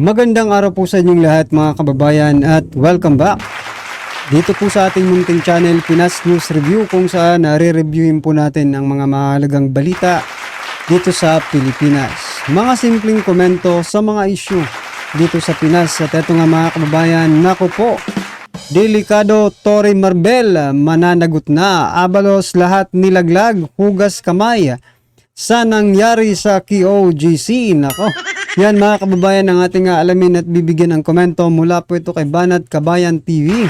Magandang araw po sa inyong lahat mga kababayan at welcome back dito po sa ating munting channel Pinas News Review, kung saan nare-reviewin po natin ang mga mahalagang balita dito sa Pilipinas. Mga simpleng komento sa mga issue dito sa Pinas. At eto nga mga kababayan, naku po, delikado, Tory Marbel, mananagot na, Abalos lahat nilaglag, hugas kamay sa nangyari sa KOJC. Nako, yan mga kababayan ang ating alamin at bibigyan ng komento mula po ito kay Banat Kabayan TV.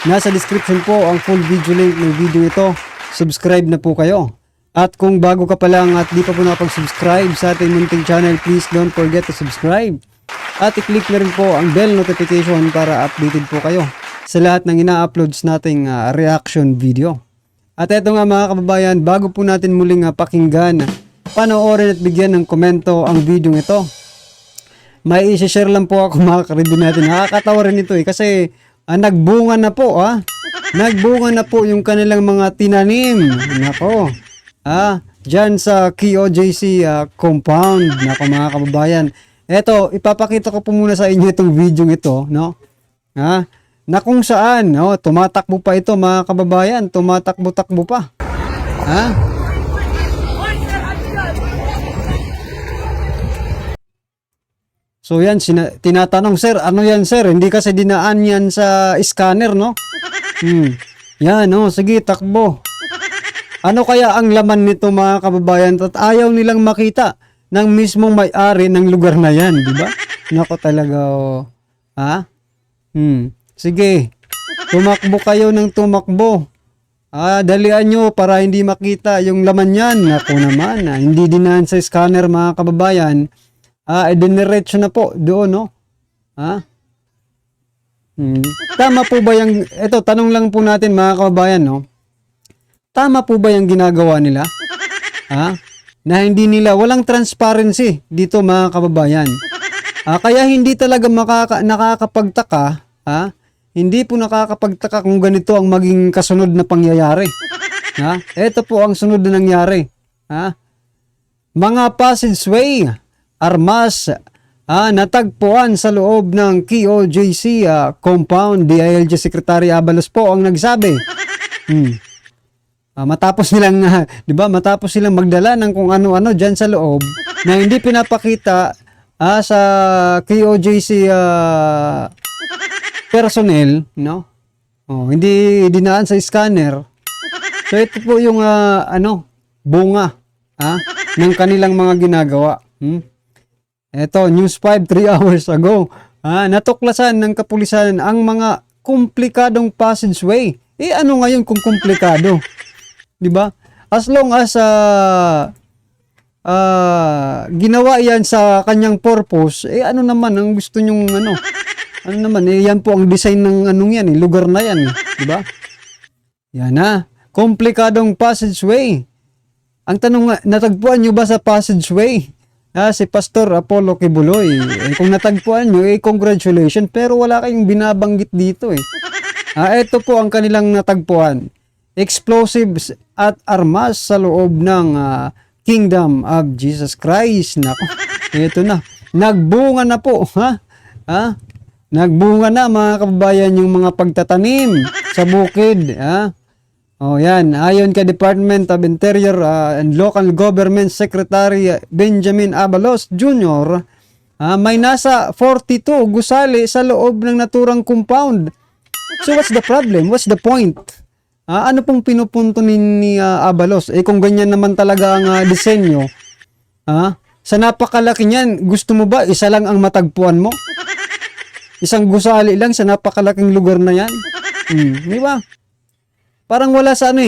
Nasa description po ang full video link ng video ito. Subscribe na po kayo. At kung bago ka pa lang at di pa po nakapag-subscribe sa ating munting channel, please don't forget to subscribe. At i-click na rin po ang bell notification para updated po kayo sa lahat ng ina-uploads nating reaction video. At eto nga mga kababayan, bago po natin muling pakinggan, panoorin at bigyan ng komento ang video ito, may isi-share lang po ako mga ka-review natin. Nakakatawa rin ito kasi nagbunga na po nagbunga na po yung kanilang mga tinanim. Nako, dyan sa KOJC compound. Nako mga kababayan, eto ipapakita ko po muna sa inyo itong video ito, no? Na kung saan tumatakbo pa ito mga kababayan, tumatakbo-takbo pa. So yan, tinatanong, sir, ano yan sir? Hindi kasi dinaan yan sa scanner, no? Yan, sige, takbo. Ano kaya ang laman nito mga kababayan? At ayaw nilang makita ng mismong may-ari ng lugar na yan, di ba? Nako talaga, Sige, tumakbo kayo ng tumakbo. Dalian nyo para hindi makita yung laman yan. Nako naman, hindi dinaan sa scanner mga kababayan. Diniretso na po doon, no? Tama po ba yung, eto, tanong lang po natin mga kababayan, no? Tama po ba yung ginagawa nila? Na hindi nila, walang transparency dito mga kababayan. Kaya hindi talaga nakakapagtaka, hindi po nakakapagtaka kung ganito ang maging kasunod na pangyayari. Ito po ang sunod na nangyari. Mga passageway, armas, natagpuan sa loob ng KOJC compound. DILG Secretary Abalos po ang nagsabi. Matapos nilang, di ba, matapos silang magdala ng kung ano-ano dyan sa loob na hindi pinapakita sa KOJC personnel, no? Hindi dinaan sa scanner. So ito po yung bunga ng kanilang mga ginagawa. Ito, News 5 3 hours ago. Natuklasan ng kapulisan ang mga komplikadong passageway. Ano ngayon kung komplikado? 'Di ba? As long as ginawa 'yan sa kanyang purpose, ano naman ang gusto nyong ano naman, yan po ang design ng yan, lugar na yan, 'di ba? Yan komplikadong passageway. Ang tanong, natagpuan nyo ba sa passageway? Si Pastor Apollo Kibuloy. Kung natagpuan nyo, congratulations. Pero wala kayong binabanggit dito. Ito po ang kanilang natagpuan. Explosives at armas sa loob ng Kingdom of Jesus Christ. Nako, ito na. Nagbunga na po. Nagbunga na mga kababayan yung mga pagtatanim sa bukid. Yan. Ayon kay Department of Interior and Local Government Secretary Benjamin Abalos Jr., may nasa 42 gusali sa loob ng naturang compound. So what's the problem? What's the point? Ano pong pinupunto ni Abalos? Kung ganyan naman talaga ang disenyo, sa napakalaki niyan, gusto mo ba isa lang ang matagpuan mo? Isang gusali lang sa napakalaking lugar na yan? Di ba? Parang wala sa ano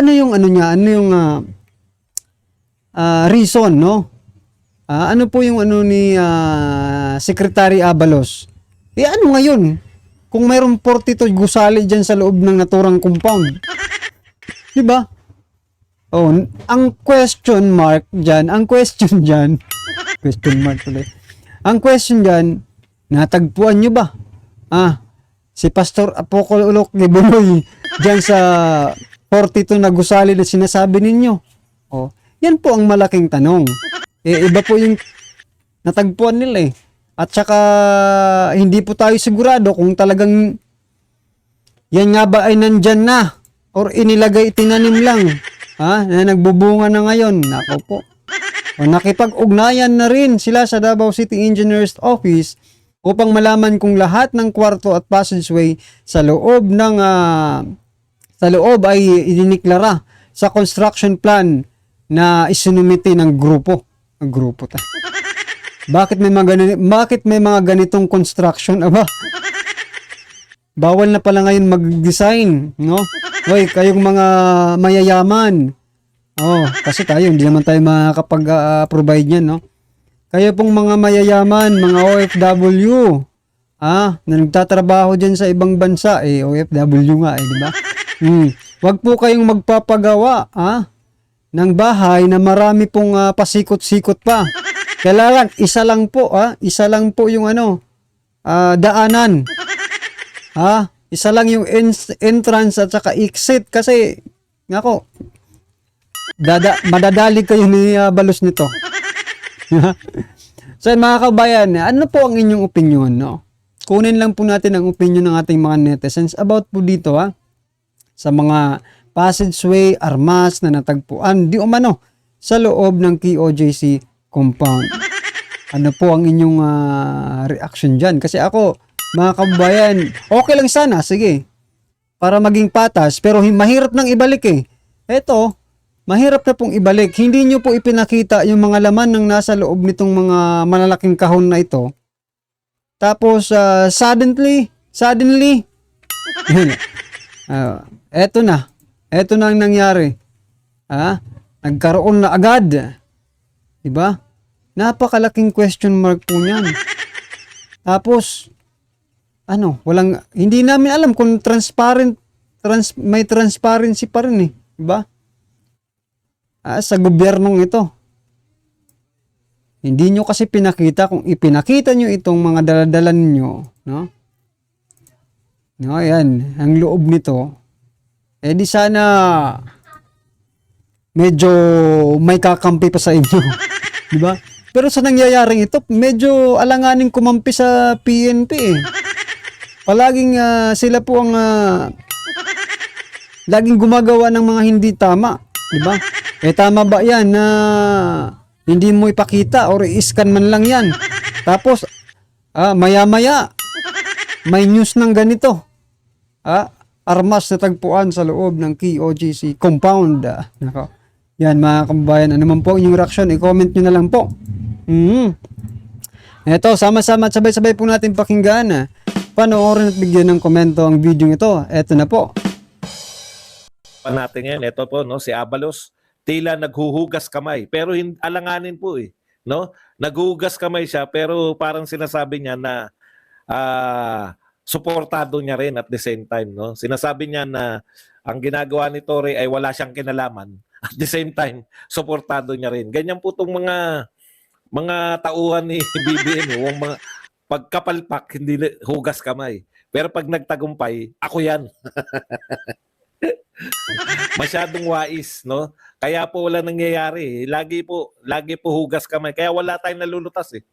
yung reason, no? Ano po yung ni Secretary Abalos? Ano ngayon? Kung mayroong 42 gusali dyan sa loob ng naturang compound. Di ba? Ang question dyan, natagpuan nyo ba? Si Pastor Apollo Kibuloy dyan sa 42 na gusali na sinasabi ninyo. Yan po ang malaking tanong. Iba po yung natagpuan nila eh. At saka hindi po tayo sigurado kung talagang yan nga ba ay nandyan na or inilagay, tinanim lang na nagbubunga na ngayon. Nako po. O nakipag-ugnayan na rin sila sa Davao City Engineers Office upang malaman kung lahat ng kwarto at passageway sa loob ay idiniklara sa construction plan na isinumite ng grupo. Ang grupo ta. Bakit may mga ganitong construction? Aba, bawal na pala ngayon mag-design, no? Hoy, kayong mga mayayaman. Oh, kasi hindi naman tayo makakapag-provide niyan, no? Kayo pong mga mayayaman, mga OFW, na nagtatrabaho diyan sa ibang bansa, OFW nga, di ba? Wag po kayong magpapagawa, ng bahay na marami pong pasikot-sikot pa. Kailangan isa lang po yung daanan. Isa lang yung entrance at saka exit kasi ngako madadali kayo ni balos nito. So mga kabayan, ano po ang inyong opinion, no? Kunin lang po natin ang opinion ng ating mga netizens about po dito sa mga passageway, armas na natagpuan di umano sa loob ng KOJC compound. Ano po ang inyong reaction dyan? Kasi ako, mga kababayan, okay lang sana, sige, para maging patas, pero mahirap nang ibalik eh. Eto, mahirap na pong ibalik. Hindi nyo po ipinakita yung mga laman ng nasa loob nitong mga malalaking kahon na ito. Tapos, suddenly, eto na ang nangyari. Nagkaroon na agad. Diba? Napakalaking question mark po niyan. Tapos, hindi namin alam kung may transparency pa rin eh. Diba? Sa gobyernong ito. Hindi nyo kasi pinakita. Kung ipinakita nyo itong mga daladalan nyo, no? No, ayan, ang loob nito, di sana medyo may kakampi pa sa inyo. Diba? Pero sa nangyayaring ito, medyo alanganing kumampi sa PNP eh. Palaging sila po ang laging gumagawa ng mga hindi tama. Diba? Tama ba yan na hindi mo ipakita or i-scan man lang yan? Tapos, maya-maya, may news ng ganito. Armas na tagpuan sa loob ng KOJC compound. Nako. Yan mga kababayan, ano man po inyong reaction, i-comment nyo na lang po. Ito, sama-sama at sabay-sabay po natin pakinggan. Panoorin at bigyan ng komento ang video ito. Ito na po. Natin yan, ito po, no, si Abalos, tila naghuhugas kamay, pero alanganin po eh, no? Naghuhugas kamay siya, pero parang sinasabi niya na suportado niya rin at the same time, no? Sinasabi niya na ang ginagawa ni Torre ay wala siyang kinalaman. At the same time, suportado niya rin. Ganyan po itong mga tauhan ni BBM, yung mga pagkapalpak, hindi hugas kamay. Pero pag nagtagumpay, ako yan. Masyadong wais, no? Kaya po wala nangyayari. Lagi po hugas kamay. Kaya wala tayong nalulutas eh.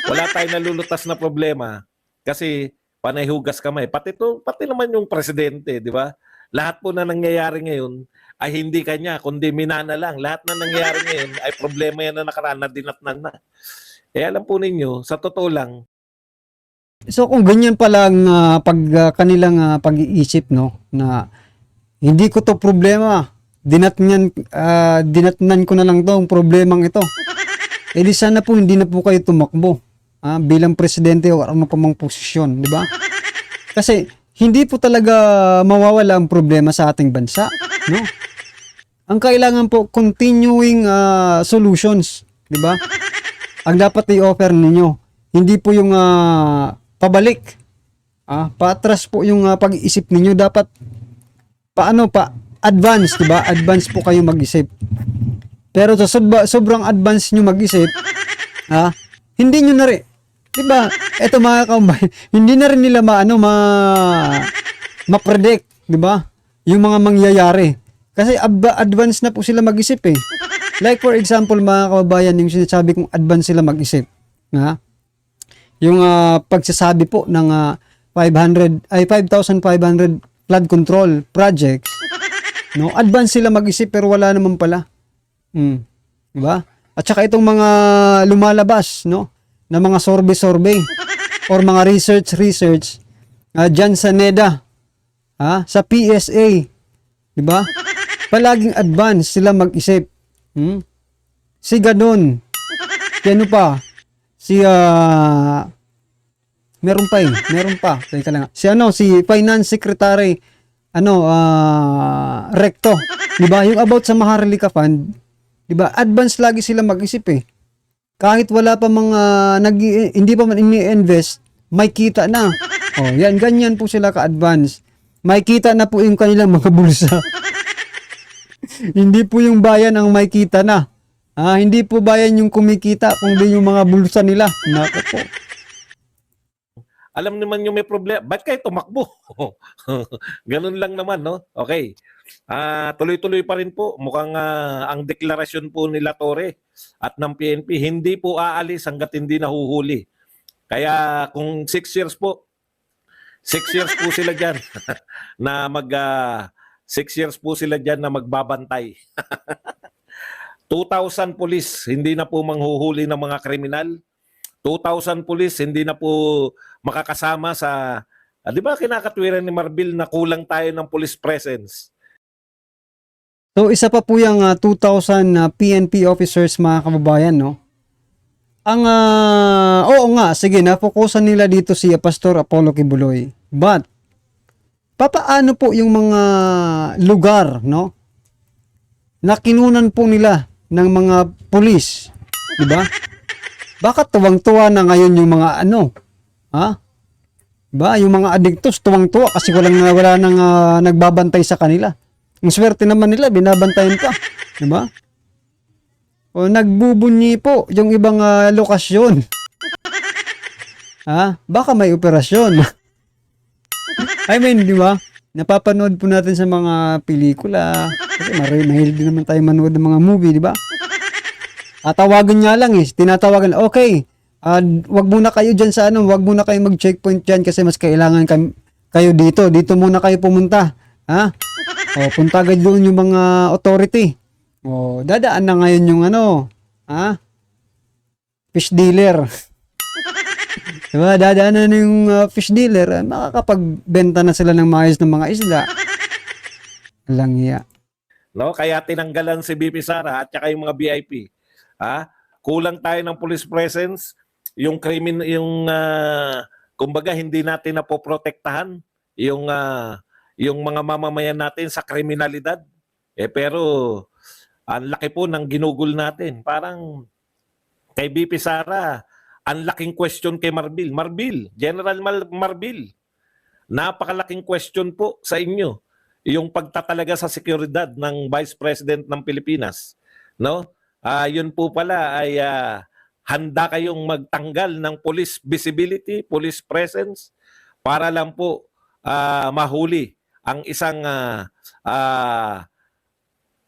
Wala tayong nalulutas na problema kasi panay hugas kamay. Pati naman yung presidente, di ba? Lahat po na nangyayari ngayon ay hindi kanya, kundi minana lang. Lahat na nangyayari ngayon ay problema yan na nakaraan na dinatnan na. Alam po ninyo, sa totoo lang. So kung ganyan pala ang kanilang pag-iisip, no, na hindi ko to problema, dinatnan ko na lang to, ang problemang ito. Di sana po hindi na po kayo tumakbo bilang presidente o ano pa mang posisyon, di ba? Kasi hindi po talaga mawawala ang problema sa ating bansa, no? Ang kailangan po continuing solutions, di ba? Ang dapat i-offer ninyo, hindi po yung pabalik. Patras po yung pag-iisip ninyo, dapat advance, di ba? Advance po kayo mag-isip. Pero sa sobrang advance nyo mag-isip, hindi nyo na rin, di ba? Eto mga kaumbayan, hindi na rin nila ma-predict, di ba? Yung mga mangyayari. Kasi advance na po sila mag-isip eh. Like for example mga kababayan, yung sinasabi kong advance sila mag-isip. Ha? Yung pagsasabi po ng 5,500 flood control projects, no? Advance sila mag-isip pero wala naman pala. Diba? At saka itong mga lumalabas, no? Na mga survey or mga research dyan sa NEDA, sa PSA, diba? Palaging advance sila mag-isip. Si ganun. Ano pa? Meron pa. Teka lang. Si Finance Secretary, Recto. Diba? Yung about sa Maharlika Fund, diba? Advance lagi sila mag-isip eh. Kahit wala pa mga, hindi pa man ini-invest, may kita na. Yan, ganyan po sila ka-advance. May kita na po yung kanilang mga bulsa. Hindi po yung bayan ang may kita na. Hindi po bayan yung kumikita, kundi yung mga bulsa nila. Nako po. Alam naman yung may problema. Ba't kayo tumakbo? Ganun lang naman, no? Okay. Tuloy-tuloy pa rin po. Mukhang ang deklarasyon po nila Torre at ng PNP, hindi po aalis hanggat hindi nahuhuli. Kaya kung 6 years po sila dyan na 6 years po sila dyan na magbabantay. 2,000 pulis, hindi na po manghuhuli ng mga kriminal. 2,000 pulis, hindi na po makakasama sa... di ba kinakatwiran ni Marbil na kulang tayo ng police presence? So, isa pa po yung 2,000 PNP officers, mga kababayan, no? Oo nga, sige, nafokusan nila dito si Pastor Apollo Kibuloy. But, papaano po yung mga lugar, no? Na kinunan po nila ng mga pulis, di ba? Bakit tuwang-tuwa na ngayon yung mga Diba? Yung mga adiktos tuwang-tuwa kasi wala nang nagbabantay sa kanila. Ang swerte naman nila, binabantayan pa, di ba? O nagbubunyi po yung ibang lokasyon. Baka may operasyon. I mean, di ba? Napapanood po natin sa mga pelikula. Kasi mahilig din naman tayo manood ng mga movie, di ba? Tawagan nga lang tinatawagan, okay, wag muna kayo dyan sa wag muna kayo mag-checkpoint dyan kasi mas kailangan kayo dito. Dito muna kayo pumunta. Punta agad doon yung mga authority. Dadaan na ngayon yung fish dealer. Diba? Dadaan na yung fish dealer. Makakapagbenta na sila ng maayos ng mga isda. Langya. No, kaya tinanggalan si BP Sara at saka yung mga VIP. Kulang tayo ng police presence, kumbaga hindi natin napoprotektahan yung mga mamamayan natin sa kriminalidad. Pero ang laki po ng ginugol natin. Parang kay BP Sara, ang laking question kay Marbil. General Marbil, napakalaking question po sa inyo yung pagtatalaga sa seguridad ng Vice President ng Pilipinas. No? Yun po pala ay handa kayong magtanggal ng police visibility, police presence para lang po mahuli ang isang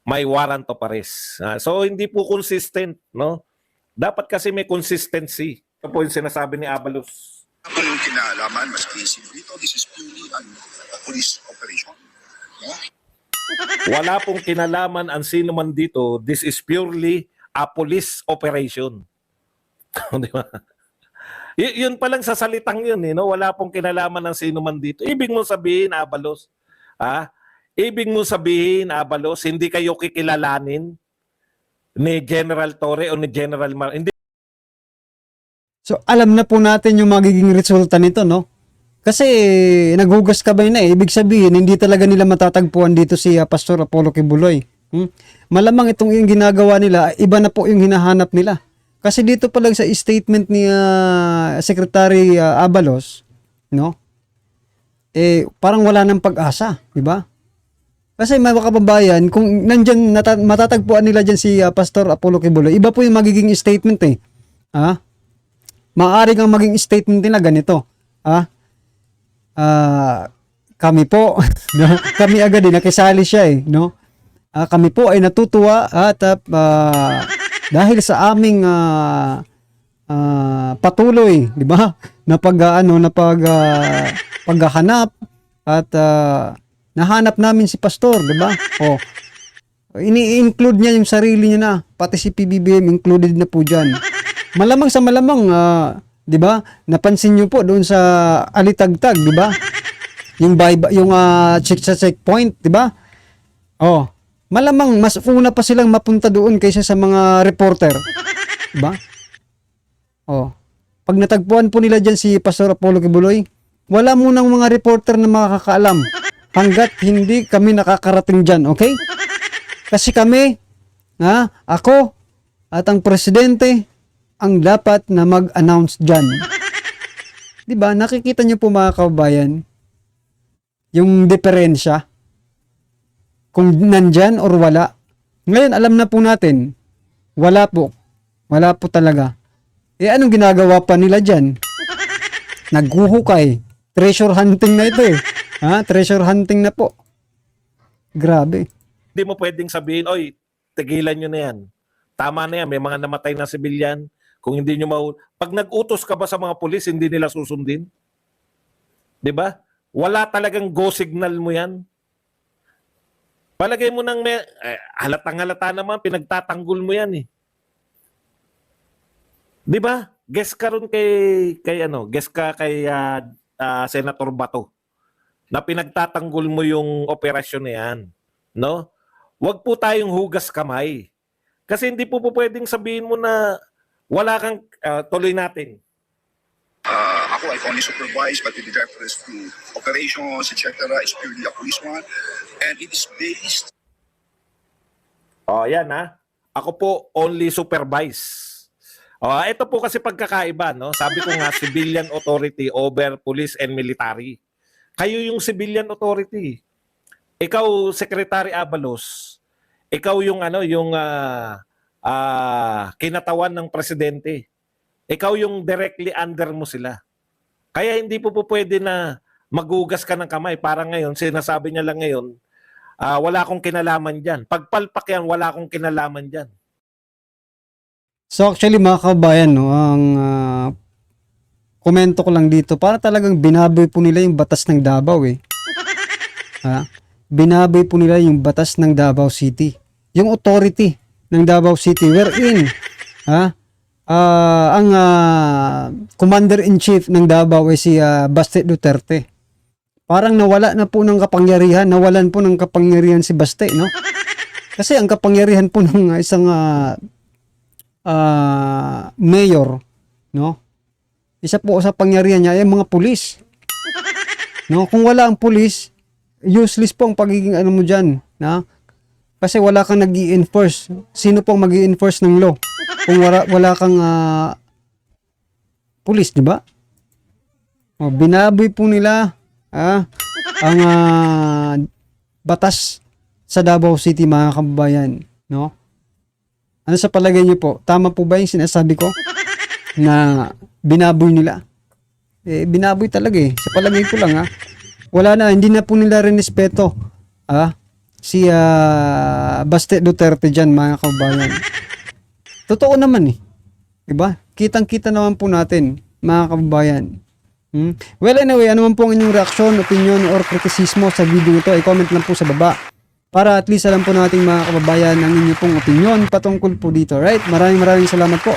may warrant of arrest. So hindi po consistent, no? Dapat kasi may consistency. Ito po yung sinasabi ni Abalos. Ako yung kinalaman, maski dito, this is purely a police operation. No? Wala pong kinalaman ang sino man dito. This is purely a police operation. Di ba? Yun pa lang sa salitang yun, no? Wala pong kinalaman ng sino man dito. Ibig mo sabihin, Abalos, ibig mo sabihin, Abalos, hindi kayo kikilalanin ni General Torre o ni General hindi. So, alam na po natin yung magiging resulta nito, no? Kasi naghugas kabay na Ibig sabihin, hindi talaga nila matatagpuan dito si Pastor Apollo Kibuloy. Malamang itong yung ginagawa nila, iba na po yung hinahanap nila. Kasi dito pa lang sa statement ni Secretary Abalos, no? Parang wala nang pag-asa, di ba? Kasi mga kababayan, kung nandyan matatagpuan nila dyan si Pastor Apollo Kibuloy, iba po yung magiging statement Maaari kang maging statement nila ganito. Kami po, no? Kami agad nakisali siya no? Kami po ay natutuwa at dahil sa aming patuloy, di ba? Paghahanap at nahanap namin si pastor, di ba? Oh. Ini-include niya yung sarili niya na, pati si PBBM included na po diyan. Malamang sa malamang, 'di ba? Napansin niyo po doon sa Alitagtag, 'di ba? Yung checkpoint, 'di ba? Oh, malamang mas una pa silang mapunta doon kaysa sa mga reporter, 'di ba? Oh. Pag natagpuan po nila diyan si Pastor Apollo Kibuloy, wala munang mga reporter na makakaalam hangga't hindi kami nakakarating diyan, okay? Kasi kami, ako at ang presidente ang dapat na mag-announce dyan. Diba? Nakikita niyo po mga kababayan yung diferensya kung nandyan or wala. Ngayon, alam na po natin, wala po. Wala po talaga. Anong ginagawa pa nila dyan? Naghuhukay. Treasure hunting na ito eh. Treasure hunting na po. Grabe. Hindi mo pwedeng sabihin, oy, tigilan nyo na yan. Tama na yan, may mga namatay na sibilyan. Kung hindi nyo pag nag-utos ka ba sa mga pulis, hindi nila susundin? 'Di ba? Wala talagang go signal mo yan. Palagay mo nang halatang halata naman, pinagtatanggol mo yan eh. 'Di ba? Guess ka ron kay Senator Bato na pinagtatanggol mo yung operasyon na yan. No? Huwag po tayong hugas kamay. Kasi hindi po pwedeng sabihin mo na wala kang tuloy natin. Ako, I've only supervised, but with reference to operations, etc., it's purely a police one. And it is based... Yan Ako po only supervise. Ito po kasi pagkakaiba, no? Sabi ko nga, civilian authority over police and military. Kayo yung civilian authority. Ikaw, Secretary Abalos, ikaw yung kinatawan ng presidente. Ikaw yung directly under mo sila. Kaya hindi po pwede na magugas ka ng kamay. Parang ngayon, sinasabi niya lang ngayon, wala akong kinalaman dyan. Pagpalpak yan, wala akong kinalaman dyan. So actually mga kabayan, no, ang komento ko lang dito, para talagang binaboy po nila yung batas ng Davao eh. Binaboy po nila yung batas ng Davao City. Yung authority ng Davao City wherein ang Commander-in-Chief ng Davao ay si Baste Duterte. Parang nawala na po ng kapangyarihan, nawalan po ng kapangyarihan si Baste, no? Kasi ang kapangyarihan po ng isang mayor, no? Isa po sa pangyarihan niya ay mga pulis. No, kung wala ang pulis, useless po ang pagiging mo diyan, na? Kasi wala kang nag-i-enforce. Sino pong mag-i-enforce ng law? Kung wala kang pulis, di ba? Binaboy po nila ang batas sa Davao City, mga kababayan, no? Ano sa palagay niyo po? Tama po ba yung sinasabi ko na binaboy nila? Binaboy talaga eh. Sa palagay ko lang wala na, hindi na po nila rinespeto si Baste Duterte dyan, mga kababayan. Totoo naman eh. Diba? Kitang-kita naman po natin, mga kababayan. Well, anyway, ano man po ang inyong reaksyon, opinion, or kritisismo sa video ito, i-comment lang po sa baba. Para at least alam po nating mga kababayan ang inyong pong opinion patungkol po dito. Right? Maraming salamat po.